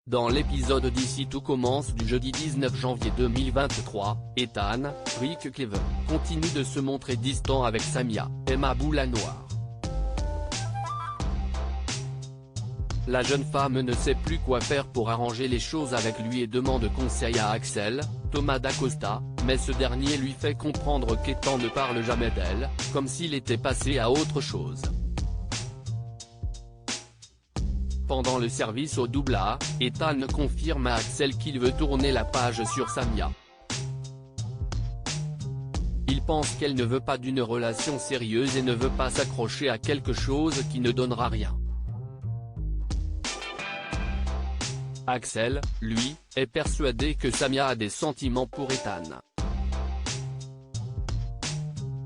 Dans l'épisode d'Ici tout commence du jeudi 19 janvier 2023, Ethan, Rick Cleveland, continue de se montrer distant avec Samia, Emma Boulanoir. La jeune femme ne sait plus quoi faire pour arranger les choses avec lui et demande conseil à Axel, Thomas d'Acosta, mais ce dernier lui fait comprendre qu'Ethan ne parle jamais d'elle, comme s'il était passé à autre chose. Pendant le service au double A, Ethan confirme à Axel qu'il veut tourner la page sur Samia. Il pense qu'elle ne veut pas d'une relation sérieuse et ne veut pas s'accrocher à quelque chose qui ne donnera rien. Axel, lui, est persuadé que Samia a des sentiments pour Ethan.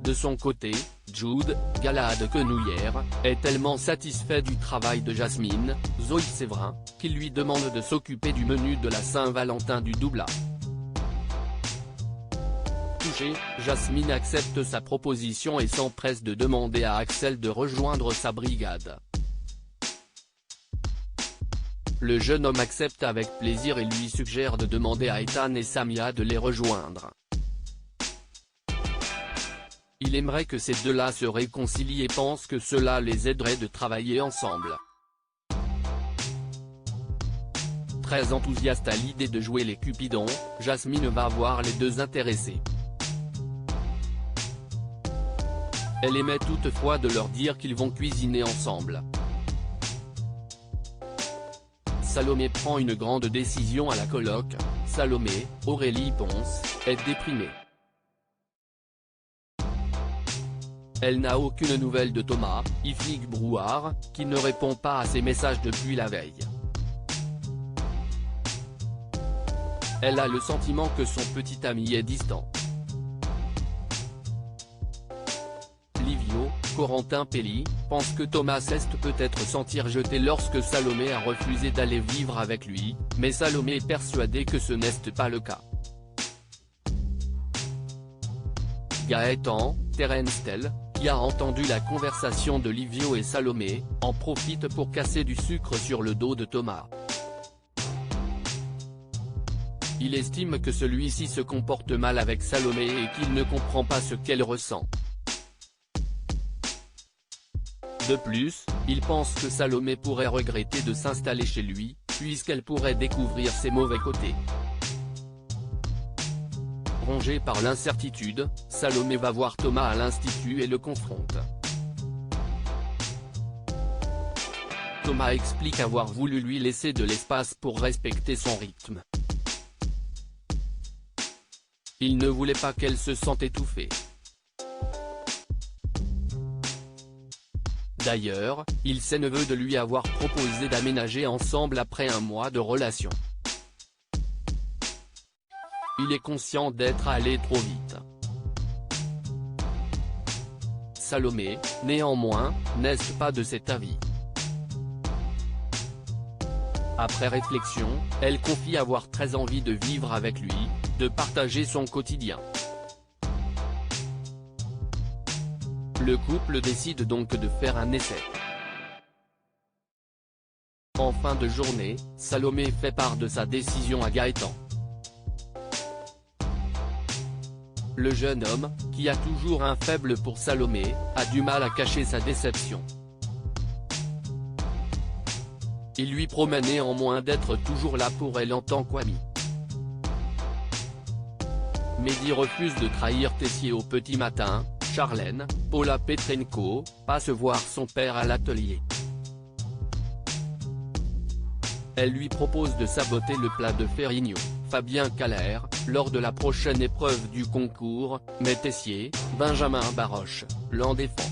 De son côté, Jude, Galahad Quenouillère, est tellement satisfait du travail de Jasmine, Zoé Séverin, qu'il lui demande de s'occuper du menu de la Saint-Valentin du double A. Touchée, Jasmine accepte sa proposition et s'empresse de demander à Axel de rejoindre sa brigade. Le jeune homme accepte avec plaisir et lui suggère de demander à Ethan et Samia de les rejoindre. Il aimerait que ces deux-là se réconcilient et pense que cela les aiderait de travailler ensemble. Très enthousiaste à l'idée de jouer les Cupidons, Jasmine va voir les deux intéressés. Elle émet toutefois de leur dire qu'ils vont cuisiner ensemble. Salomé prend une grande décision à la coloc. Salomé, Aurélie Ponce, est déprimée. Elle n'a aucune nouvelle de Thomas, Ifig Brouard, qui ne répond pas à ses messages depuis la veille. Elle a le sentiment que son petit ami est distant. Livio, Corentin Pelli, pense que Thomas s'est peut-être sentir jeté lorsque Salomé a refusé d'aller vivre avec lui, mais Salomé est persuadée que ce n'est pas le cas. Gaëtan, Terence Tell, qui a entendu la conversation de Livio et Salomé, en profite pour casser du sucre sur le dos de Thomas. Il estime que celui-ci se comporte mal avec Salomé et qu'il ne comprend pas ce qu'elle ressent. De plus, il pense que Salomé pourrait regretter de s'installer chez lui, puisqu'elle pourrait découvrir ses mauvais côtés. Rongé par l'incertitude, Salomé va voir Thomas à l'institut et le confronte. Thomas explique avoir voulu lui laisser de l'espace pour respecter son rythme. Il ne voulait pas qu'elle se sente étouffée. D'ailleurs, il s'énerve de lui avoir proposé d'aménager ensemble après un mois de relation. Il est conscient d'être allé trop vite. Salomé, néanmoins, n'est pas de cet avis. Après réflexion, elle confie avoir très envie de vivre avec lui, de partager son quotidien. Le couple décide donc de faire un essai. En fin de journée, Salomé fait part de sa décision à Gaëtan. Le jeune homme, qui a toujours un faible pour Salomé, a du mal à cacher sa déception. Il lui promet néanmoins d'être toujours là pour elle en tant qu'ami. Mehdi refuse de trahir Tessier au petit matin. Charlène, Paula Petrenko, passe voir son père à l'atelier. Elle lui propose de saboter le plat de Ferrigno, Fabien Caller, lors de la prochaine épreuve du concours, mais Tessier, Benjamin Baroche, l'en défend.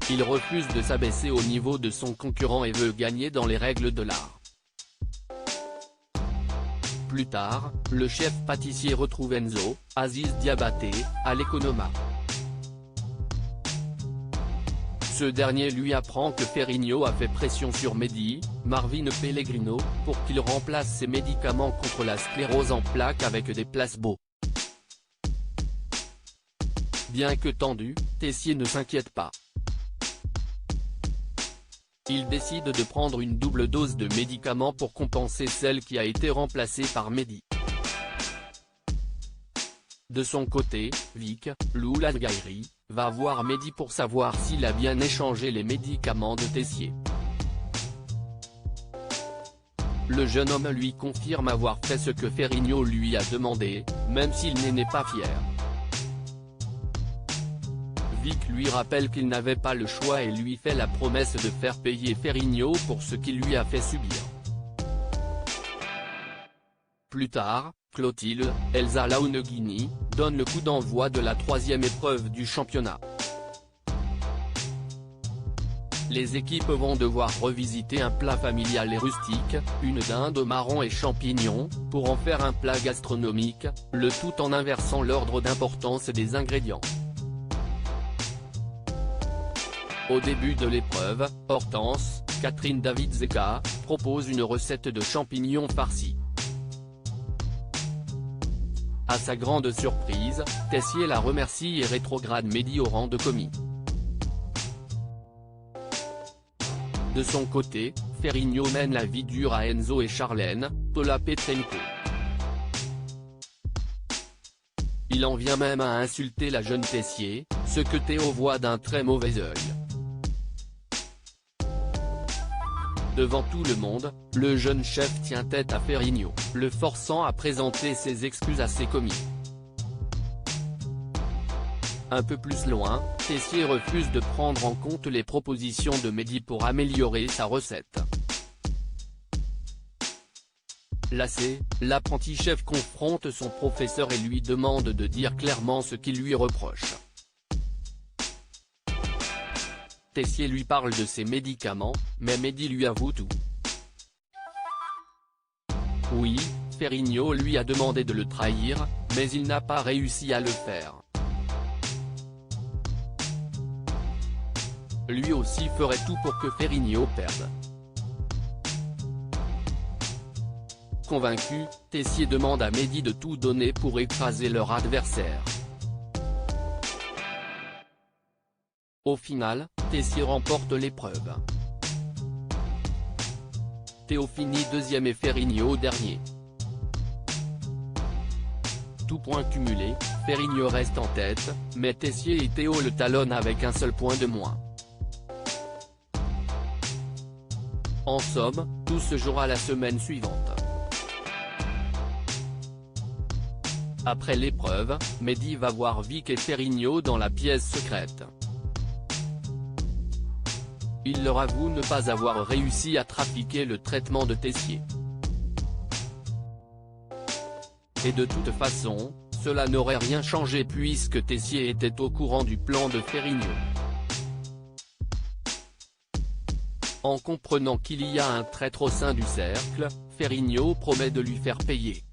Il refuse de s'abaisser au niveau de son concurrent et veut gagner dans les règles de l'art. Plus tard, le chef pâtissier retrouve Enzo, Aziz Diabaté, à l'Economa. Ce dernier lui apprend que Ferrigno a fait pression sur Mehdi, Marvin Pellegrino, pour qu'il remplace ses médicaments contre la sclérose en plaques avec des placebos. Bien que tendu, Tessier ne s'inquiète pas. Il décide de prendre une double dose de médicaments pour compenser celle qui a été remplacée par Mehdi. De son côté, Vic, l'Oulad-Ghairi, va voir Mehdi pour savoir s'il a bien échangé les médicaments de Tessier. Le jeune homme lui confirme avoir fait ce que Ferrigno lui a demandé, même s'il n'est pas fier. Vic lui rappelle qu'il n'avait pas le choix et lui fait la promesse de faire payer Ferrigno pour ce qu'il lui a fait subir. Plus tard, Clotilde, Elsa Launeghini, donne le coup d'envoi de la 3e épreuve du championnat. Les équipes vont devoir revisiter un plat familial et rustique, une dinde au marron et champignons, pour en faire un plat gastronomique, le tout en inversant l'ordre d'importance des ingrédients. Au début de l'épreuve, Hortense, Catherine David-Zeka, propose une recette de champignons farcis. À sa grande surprise, Tessier la remercie et rétrograde Mehdi au rang de commis. De son côté, Ferrigno mène la vie dure à Enzo et Charlène, Paula Petrenko. Il en vient même à insulter la jeune Tessier, ce que Théo voit d'un très mauvais œil. Devant tout le monde, le jeune chef tient tête à Ferrigno, le forçant à présenter ses excuses à ses commis. Un peu plus loin, Tessier refuse de prendre en compte les propositions de Mehdi pour améliorer sa recette. Lassé, l'apprenti chef confronte son professeur et lui demande de dire clairement ce qu'il lui reproche. Tessier lui parle de ses médicaments, mais Mehdi lui avoue tout. Oui, Ferrigno lui a demandé de le trahir, mais il n'a pas réussi à le faire. Lui aussi ferait tout pour que Ferrigno perde. Convaincu, Tessier demande à Mehdi de tout donner pour écraser leur adversaire. Au final, Tessier remporte l'épreuve. Théo finit 2e et Ferrigno dernier. Tout point cumulé, Ferrigno reste en tête, mais Tessier et Théo le talonnent avec un seul point de moins. En somme, tout se jouera la semaine suivante. Après l'épreuve, Mehdi va voir Vic et Ferrigno dans la pièce secrète. Il leur avoue ne pas avoir réussi à trafiquer le traitement de Tessier. Et de toute façon, cela n'aurait rien changé puisque Tessier était au courant du plan de Ferrigno. En comprenant qu'il y a un traître au sein du cercle, Ferrigno promet de lui faire payer.